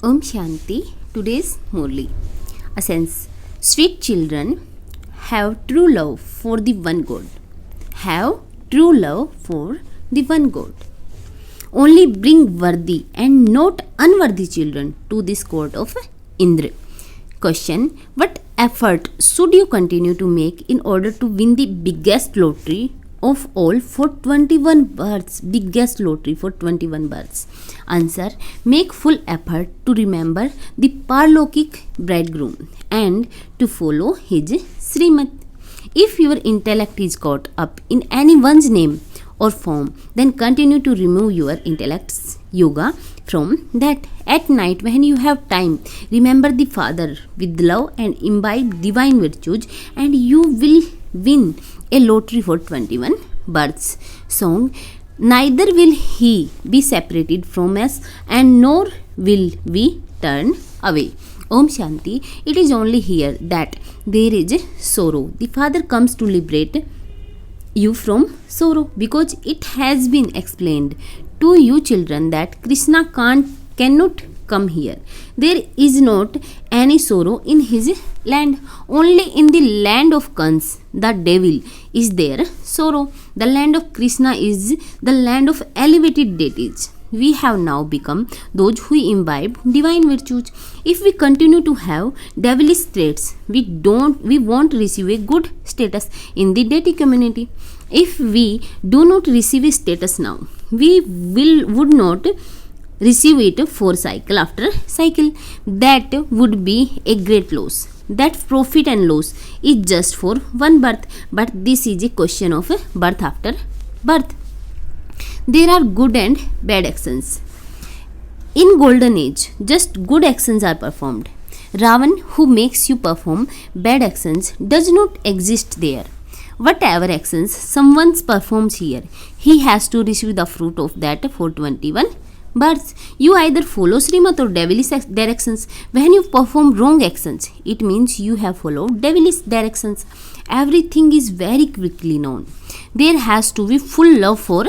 Om Shanti. Today's Murli. Essence. Sweet children, have true love for the one God. Have true love for the one God. Only bring worthy and not unworthy children to this court of Indra. Question. What effort should you continue to make in order to win the biggest lottery of all for 21 births? Biggest lottery for 21 births. Answer. Make full effort to remember the Parlokik bridegroom and to follow his Srimad. If your intellect is caught up in anyone's name or form, then continue to remove your intellect's yoga from that. At night, when you have time, remember the Father with love and imbibe divine virtues, and you will win a lottery for 21 births. Song. Neither will he be separated from us, and nor will we turn away. Om Shanti. It is only here that there is sorrow. The Father comes to liberate you from sorrow, because it has been explained to you children that Krishna cannot come here. There is not any sorrow in his land. Only in the land of Kans, the devil, is there sorrow. The land of Krishna is the land of elevated deities. We have now become those who imbibe divine virtues. If we continue to have devilish traits, we won't receive a good status in the deity community. If we do not receive a status now, we would not receive it for cycle after cycle. That would be a great loss. That profit and loss is just for one birth, but this is a question of birth after birth. There are good and bad actions. In golden age, just good actions are performed. Ravan, who makes you perform bad actions, does not exist there. Whatever actions someone performs here, he has to receive the fruit of that for 21 births. You either follow Srimad or devilish directions. When you perform wrong actions, it means you have followed devilish directions. Everything is very quickly known. There has to be full love for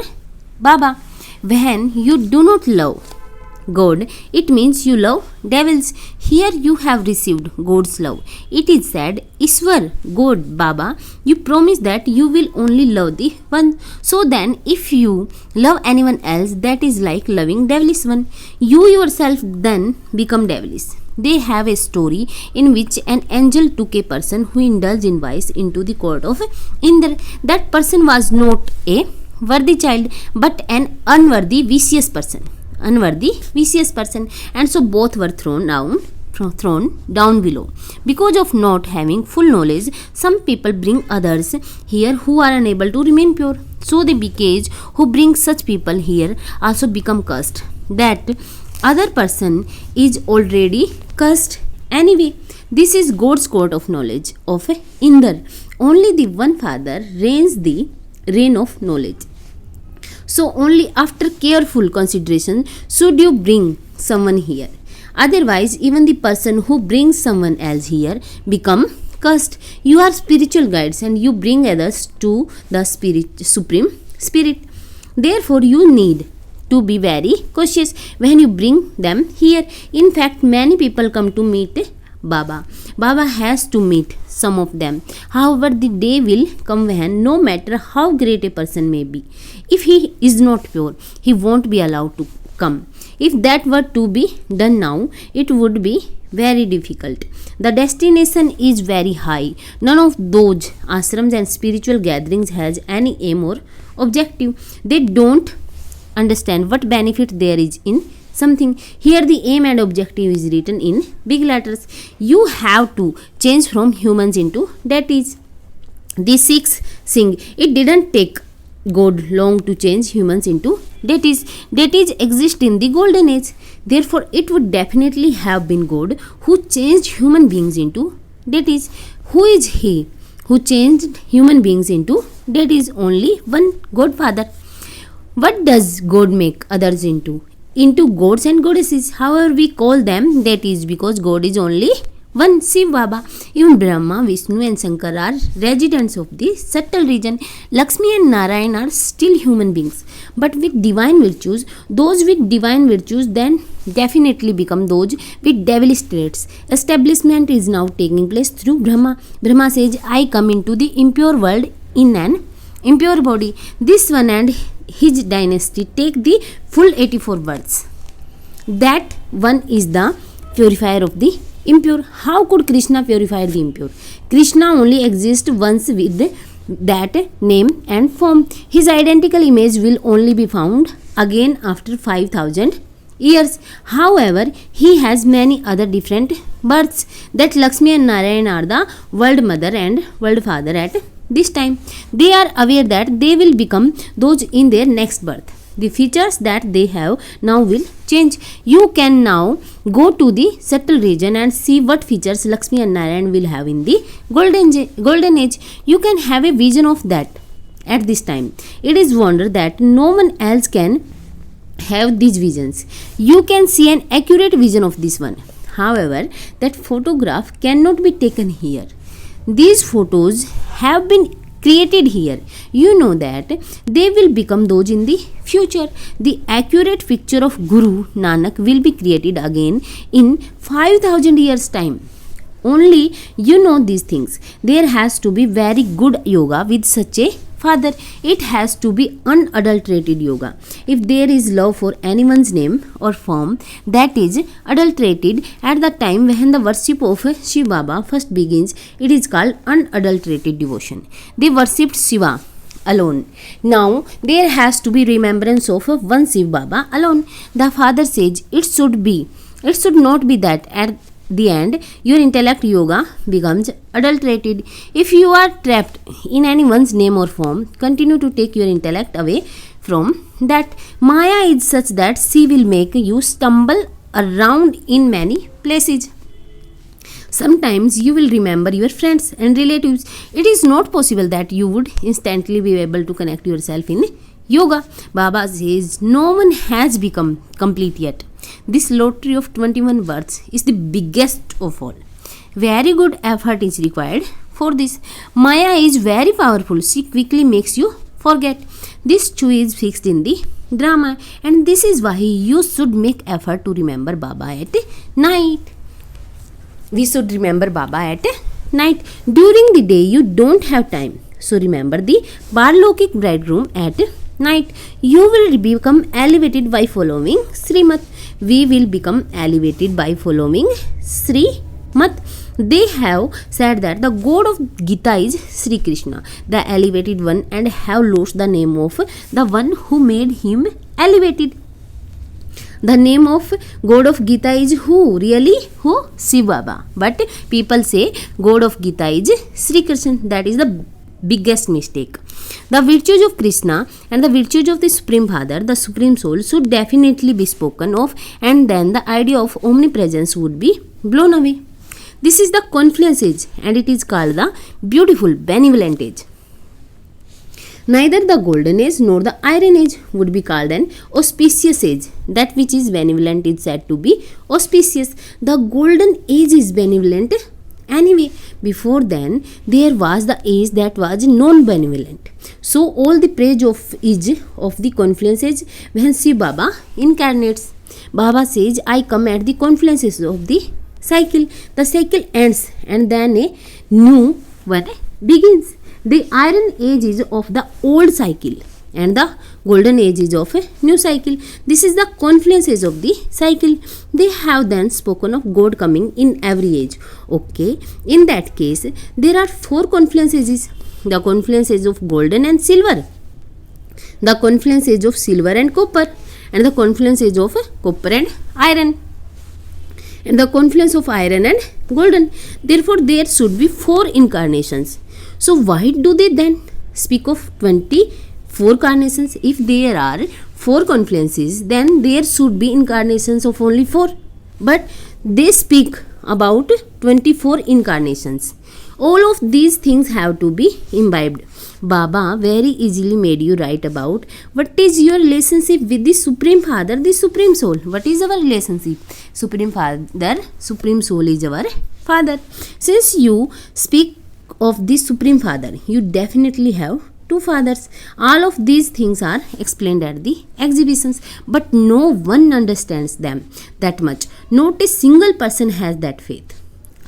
Baba. When you do not love God, it means you love devils. Here you have received God's love. It is said, Iswar, God, Baba, you promise that you will only love the one. So then, if you love anyone else, that is like loving devilish one. You yourself then become devilish. They have a story in which an angel took a person who indulged in vice into the court of Indra. That person was not a worthy child, but an unworthy, vicious person. And so both were thrown down below. Because of not having full knowledge, some people bring others here who are unable to remain pure. So the Bhikkhus who bring such people here also become cursed. That other person is already cursed anyway. This is God's court of knowledge of Indra. Only the one Father reigns the reign of knowledge. So only after careful consideration should you bring someone here. Otherwise, even the person who brings someone else here become cursed. You are spiritual guides and you bring others to the Supreme Spirit. Therefore, you need to be very cautious when you bring them here. In fact, many people come to meet Baba. Baba has to meet some of them. However, the day will come when, no matter how great a person may be, if he is not pure, he won't be allowed to come. If that were to be done now, it would be very difficult. The destination is very high. None of those ashrams and spiritual gatherings has any aim or objective. They don't understand what benefit there is in something. Here the aim and objective is written in big letters. You have to change from humans into deities. The Sikhs sing, it didn't take God long to change humans into deities. Deities exist in the golden age. Therefore, it would definitely have been God who changed human beings into deities. Who is he who changed human beings into deities? Only one God Father. What does God make others into? Into gods and goddesses. However, we call them deities because God is only one, Shiv Baba. Even Brahma, Vishnu and Shankar are residents of the subtle region. Lakshmi and Narayan are still human beings, but with divine virtues. Those with divine virtues then definitely become those with devilish traits. Establishment is now taking place through Brahma. Brahma says, I come into the impure world in an impure body. This one and his dynasty take the full 84 births. That one is the purifier of the impure. How could Krishna purify the impure? Krishna only exists once with that name and form. His identical image will only be found again after 5000 years. However, he has many other different births. That Lakshmi and Narayan are the world mother and world father at this time. They are aware that they will become those in their next birth. The features that they have now will change. You can now go to the subtle region and see what features Lakshmi and Narayan will have in the golden age. You can have a vision of that at this time. It is wonder that no one else can have these visions. You can see an accurate vision of this one. However, that photograph cannot be taken here. These photos have been created here. You know that they will become those in the future. The accurate picture of Guru Nanak will be created again in 5000 years time. Only you know these things. There has to be very good yoga with such a father. It has to be unadulterated yoga. If there is love for anyone's name or form that is adulterated at the time when the worship of Shiv Baba first begins, it is called unadulterated devotion. They worshipped Shiva alone. Now there has to be remembrance of one Shiv Baba alone. The father says it should not be that at the end your intellect yoga becomes adulterated. If you are trapped in anyone's name or form, continue to take your intellect away from that. Maya is such that she will make you stumble around in many places. Sometimes you will remember your friends and relatives. It is not possible that you would instantly be able to connect yourself in yoga. Baba says no one has become complete yet. This lottery of 21 births is the biggest of all. Very good effort is required for this. Maya is very powerful. She quickly makes you forget. This too is fixed in the drama, and this is why you should make effort to remember Baba at night. We should remember Baba at night. During the day you don't have time. So remember the Parlokik bridegroom at night. You will become elevated by following Srimat. We will become elevated by following Srimat. They have said that the god of Gita is Sri Krishna, the elevated one, and have lost the name of the one who made him elevated. The name of god of Gita is who? Really? Who? Shiv Baba. But people say god of Gita is Sri Krishna. That is the biggest mistake. The virtues of Krishna and the virtues of the Supreme Father, the Supreme Soul, should definitely be spoken of, and then the idea of omnipresence would be blown away. This is the confluence age, and it is called the beautiful benevolent age. Neither the golden age nor the iron age would be called an auspicious age. That which is benevolent is said to be auspicious. The golden age is benevolent anyway. Before then, there was the age that was non-benevolent. So, all the praise is of the confluence age when Shiv Baba incarnates. Baba says, I come at the confluences of the cycle. The cycle ends and then a new one begins. The iron age is of the old cycle and the golden age is of a new cycle. This is the confluence age of the cycle. They have then spoken of God coming in every age. Okay, in that case, there are 4 confluence ages. The confluence age of golden and silver, the confluence age of silver and copper, and the confluence age of copper and iron, and the confluence of iron and golden. Therefore, there should be 4 incarnations. So, why do they then speak of 24 carnations? If there are 4 confluences, then there should be incarnations of only 4. But they speak about 24 incarnations. All of these things have to be imbibed. Baba very easily made you write about what is your relationship with the Supreme Father, the Supreme Soul. What is our relationship? Supreme Father, Supreme Soul is our father. Since you speak of the Supreme Father, you definitely have two fathers. All of these things are explained at the exhibitions, but no one understands them that much. Not a single person has that faith.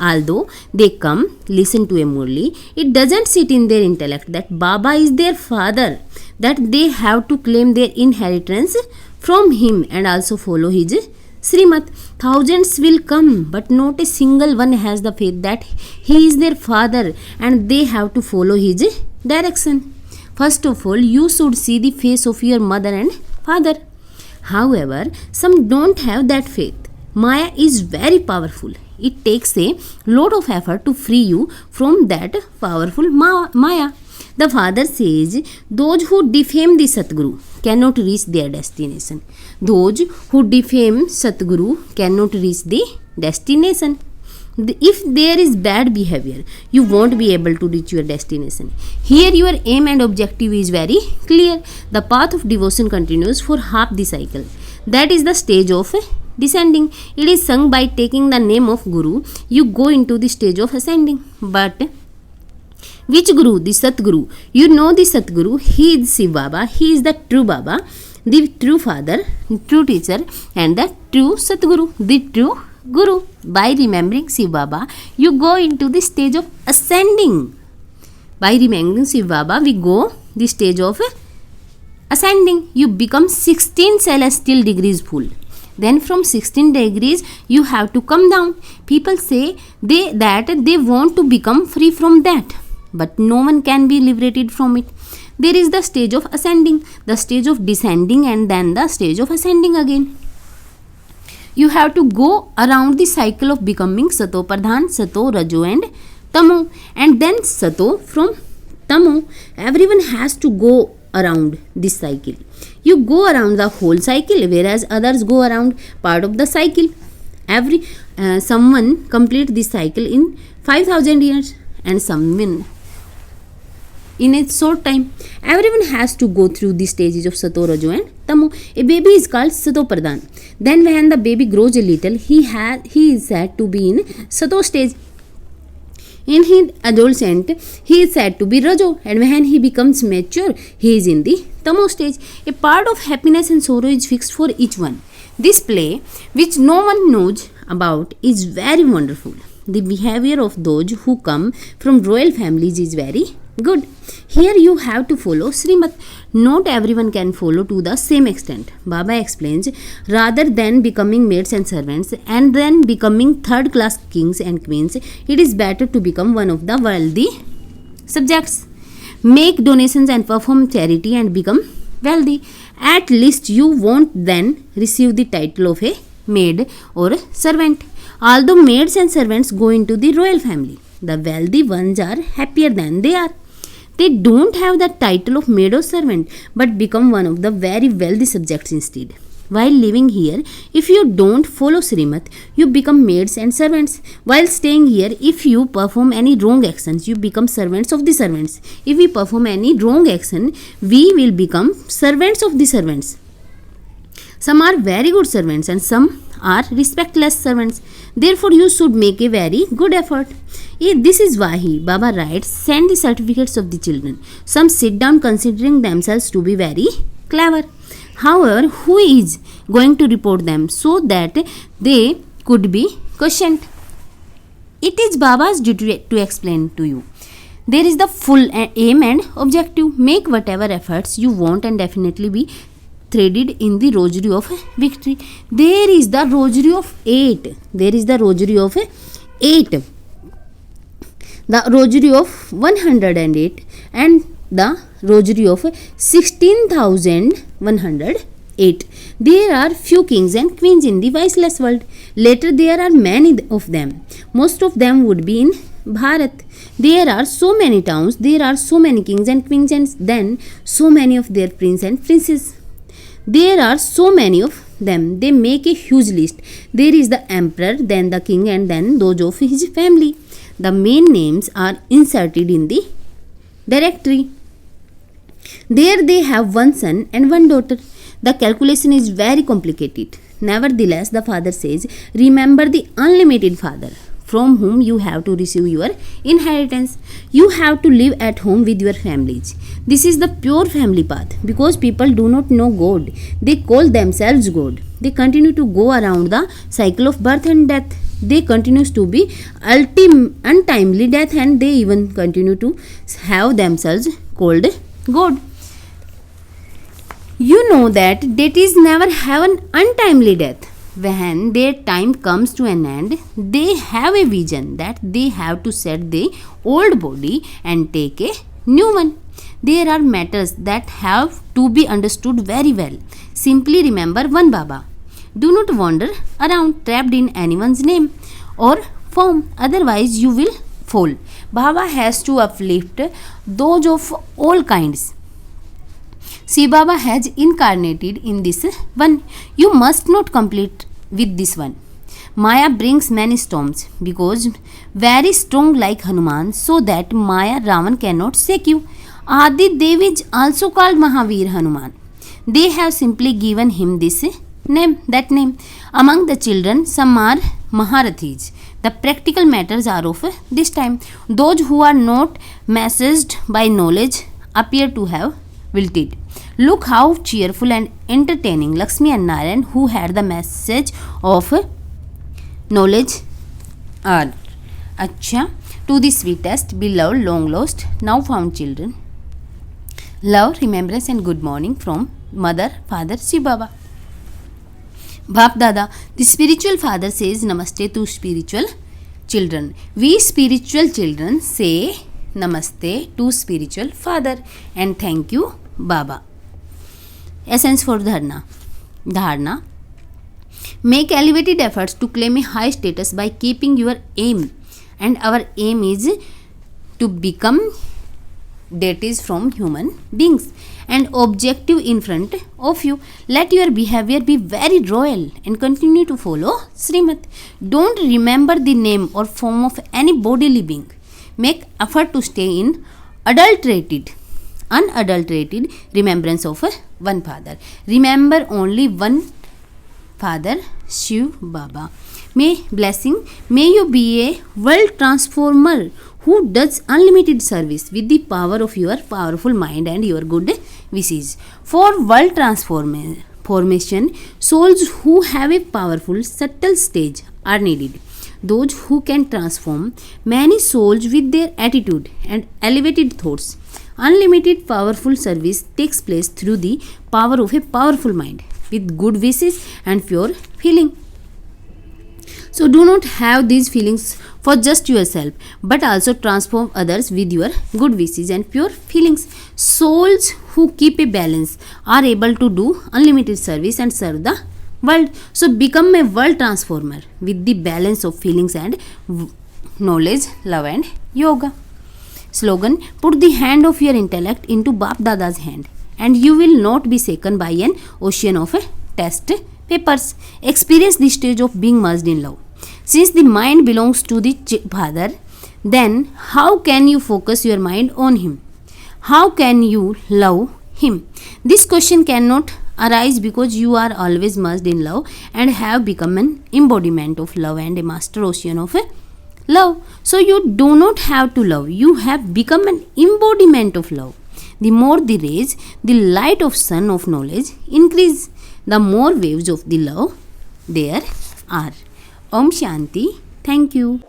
Although they come, listen to a Murli, it doesn't sit in their intellect that Baba is their father, that they have to claim their inheritance from him and also follow his Srimat. Thousands will come, but not a single one has the faith that he is their father and they have to follow his direction. First of all, you should see the face of your mother and father. However, some don't have that faith. Maya is very powerful. It takes a lot of effort to free you from that powerful Maya. The father says, those who defame the Satguru cannot reach their destination. Those who defame Satguru cannot reach the destination. If there is bad behavior, you won't be able to reach your destination. Here your aim and objective is very clear. The path of devotion continues for half the cycle. That is the stage of descending. It is sung by taking the name of Guru. You go into the stage of ascending. But which Guru? The Satguru. You know the Satguru. He is Shiv Baba. He is the true Baba, the true Father, true teacher, and the true Satguru, the true Guru. By remembering Shiv Baba, you go into the stage of ascending. By remembering Shiv Baba, we go the stage of ascending. You become 16 celestial degrees full. Then from 16 degrees, you have to come down. People say that they want to become free from that. But no one can be liberated from it. There is the stage of ascending, the stage of descending, and then the stage of ascending again. You have to go around the cycle of becoming Sato Pradhan, Sato, Rajo, and Tamo. And then Sato from Tamo. Everyone has to go around this cycle. You go around the whole cycle, whereas others go around part of the cycle. Someone complete this cycle in 5,000 years, and someone in a short time. Everyone has to go through the stages of Sato, Rajo, and Tamo. A baby is called Sato Pradhan. Then when the baby grows a little, he is said to be in Sato stage. In his adolescent, he is said to be Rajo, and when he becomes mature, he is in the Tamo stage. A part of happiness and sorrow is fixed for each one. This play, which no one knows about, is very wonderful. The behavior of those who come from royal families is very good. Here you have to follow Srimat. Not everyone can follow to the same extent. Baba explains, rather than becoming maids and servants and then becoming third class kings and queens, it is better to become one of the wealthy subjects. Make donations and perform charity and become wealthy. At least you won't then receive the title of a maid or a servant. Although maids and servants go into the royal family, the wealthy ones are happier than they are. They don't have the title of maid or servant, but become one of the very wealthy subjects instead. While living here, if you don't follow Srimat, you become maids and servants. While staying here, if you perform any wrong actions, you become servants of the servants. If we perform any wrong action, we will become servants of the servants. Some are very good servants and some are respectless servants. Therefore, you should make a very good effort. This is why Baba writes, send the certificates of the children. Some sit down considering themselves to be very clever. However, who is going to report them so that they could be questioned? It is Baba's duty to explain to you. There is the full aim and objective. Make whatever efforts you want and definitely be threaded in the rosary of victory. There is the rosary of 8. There is the rosary of 8. The rosary of 108 and the rosary of 16,108. There are few kings and queens in the viceless world. Later there are many of them. Most of them would be in Bharat. There are so many towns, there are so many kings and queens, and then so many of their princes and princesses. There are so many of them. They make a huge list. There is the emperor, then the king, and then those of his family. The main names are inserted in the directory. There they have one son and one daughter. The calculation is very complicated. Nevertheless, the father says, remember the unlimited Father. from whom you have to receive your inheritance. You have to live at home with your families. This is the pure family path because people do not know God. They call themselves God. They continue to go around the cycle of birth and death. They continues to be untimely death, and they even continue to have themselves called God. You know that deities never have an untimely death. When their time comes to an end, they have a vision that they have to set the old body and take a new one. There are matters that have to be understood very well. Simply remember one Baba. Do not wander around trapped in anyone's name or form, otherwise you will fall. Baba has to uplift those of all kinds. Shiv Baba has incarnated in this one. You must not complete with this one. Maya brings many storms because very strong like Hanuman, so that Maya Ravan cannot shake you. Adi Dev is also called Mahavir Hanuman. They have simply given him this name. Among the children, some are Maharathis. The practical matters are of this time. Those who are not messaged by knowledge appear to have wilted. Look how cheerful and entertaining Lakshmi and Narayan, who had the message of knowledge, are. Acha, to the sweetest, beloved, long lost, now found children. Love, remembrance and good morning from Mother, Father, Shiv Baba. Bap Dada, the spiritual father says Namaste to spiritual children. We spiritual children say Namaste to spiritual father and thank you Baba. Essence for Dharna. Make elevated efforts to claim a high status by keeping your aim, and our aim is to become deities from human beings and objective in front of you. Let your behavior be very royal and continue to follow Srimad. Don't remember the name or form of any bodily being. Make effort to stay in unadulterated remembrance of one Father. Remember only one Father, Shiv Baba. May you be a world transformer who does unlimited service with the power of your powerful mind and your good wishes. For world transformation, souls who have a powerful, subtle stage are needed. Those who can transform many souls with their attitude and elevated thoughts. Unlimited powerful service takes place through the power of a powerful mind with good wishes and pure feeling. So do not have these feelings for just yourself, but also transform others with your good wishes and pure feelings. Souls who keep a balance are able to do unlimited service and serve the world. So become a world transformer with the balance of feelings and knowledge, love and yoga. Slogan: put the hand of your intellect into Bap Dada's hand and you will not be shaken by an ocean of test papers. Experience the stage of being merged in love. Since the mind belongs to the Father, then how can you focus your mind on Him? How can you love Him? This question cannot arise because you are always merged in love and have become an embodiment of love and a master ocean of love. So you do not have to love. You have become an embodiment of love. The more the rays, the light of sun of knowledge increase, the more waves of the love there are. Om Shanti. Thank you.